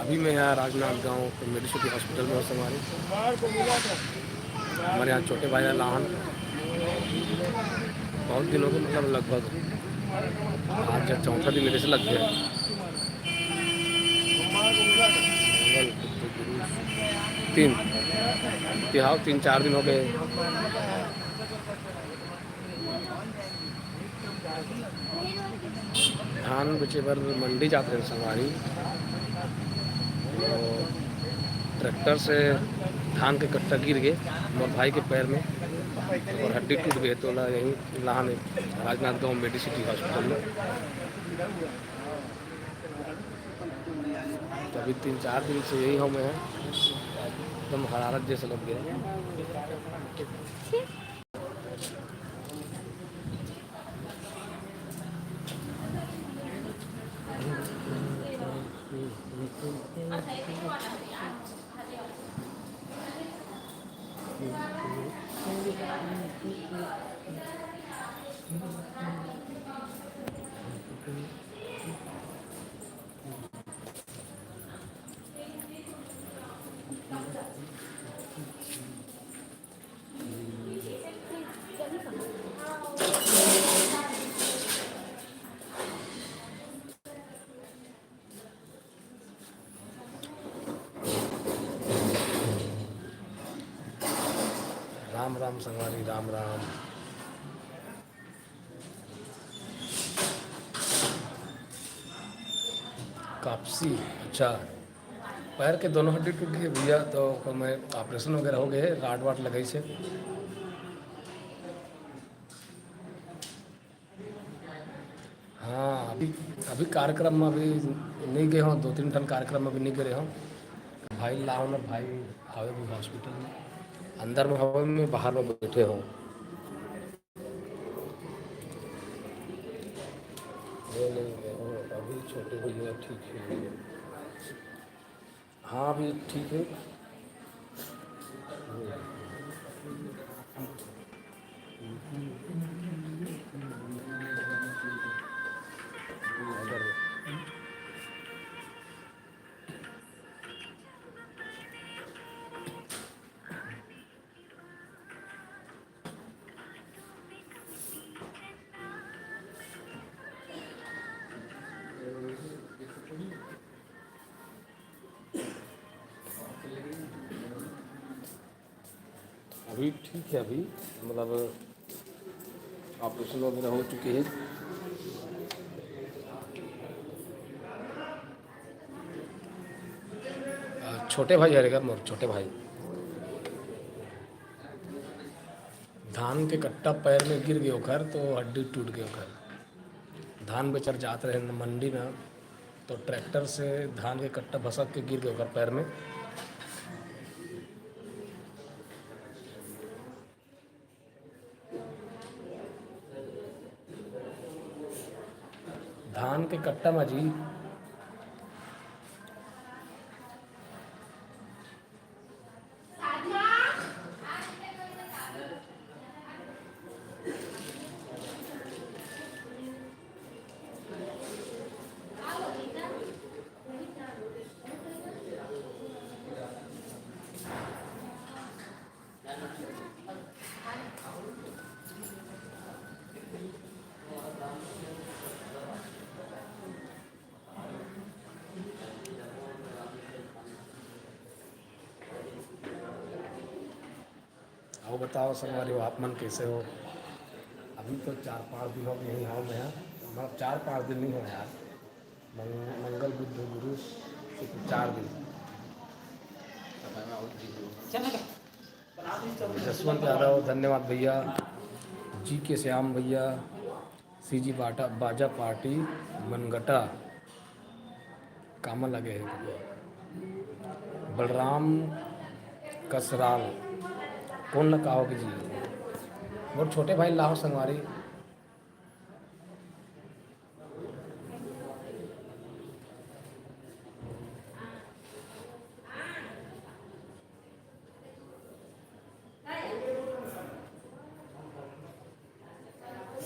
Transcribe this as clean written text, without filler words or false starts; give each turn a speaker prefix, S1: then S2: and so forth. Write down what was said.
S1: अभी मैं यहाँ राजनांद गांव मेडिसिटी हॉस्पिटल में हूँ हमारे। हमारे यहाँ छोटे भाई लाहन बहुत दिनों के मतलब लगभग आज चौथा दिन मेरे से लग गया। मंगल बुध गुरु तीन तिहाव 3-4 दिन हो गए। धान बेचे पर मंडी जाते हैं संगवारी, तो ट्रैक्टर से धान के कट्टा गिर गए मोर भाई के पैर में और हड्डी टूट गए। तो यहीं लाहन राजनांद गांव मेडिसिटी हॉस्पिटल में। तो अभी 3-4 दिन से यही हूँ मैं, एकदम हरारत जैसे लग गया। राम राम संगवारी, राम राम। कापसी, अच्छा। पैर के दोनों हड्डी टूट गई भैया, तो मैं ऑपरेशन वगैरह हो गए, राड वाट लगे से। हाँ, अभी अभी कार्यक्रम में अभी नहीं गए हों, 2-3 ठन कार्यक्रम में भी नहीं गए हों। भाई लाओ ना भाई हवे भी हॉस्पिटल में, अंदर में हवा में बाहर में बैठे हों। नहीं अभी छोटे भैया ठीक है। हाँ अभी ठीक है। अगर अभी ठीक है, अभी मतलब ऑपरेशन वगैरह हो चुके हैं। छोटे भाई रहेगा मोर छोटे भाई, धान के कट्टा पैर में गिर गए ओकर, तो हड्डी टूट गए ओकर। धान बेचर जात रहे मंडी में, तो ट्रैक्टर से धान के कट्टा भसक के गिर गए ओकर पैर में। धान के कट्टा में जी आओ बताओ संगवारी हो, आप मन कैसे हो? अभी तो 4-5 दिन हो गए यहीं हूँ मैं, मतलब 4-5 दिन नहीं हो यार, मंगल बुध गुरु शुक्र 4 दिन। जसवंत यादव धन्यवाद भैया, जी के श्याम भैया, सीजी बाजा पार्टी मनगटा कामा लगे है। बलराम कसराल कौन न कहोगे जी, और छोटे भाई लाहो संगवारी।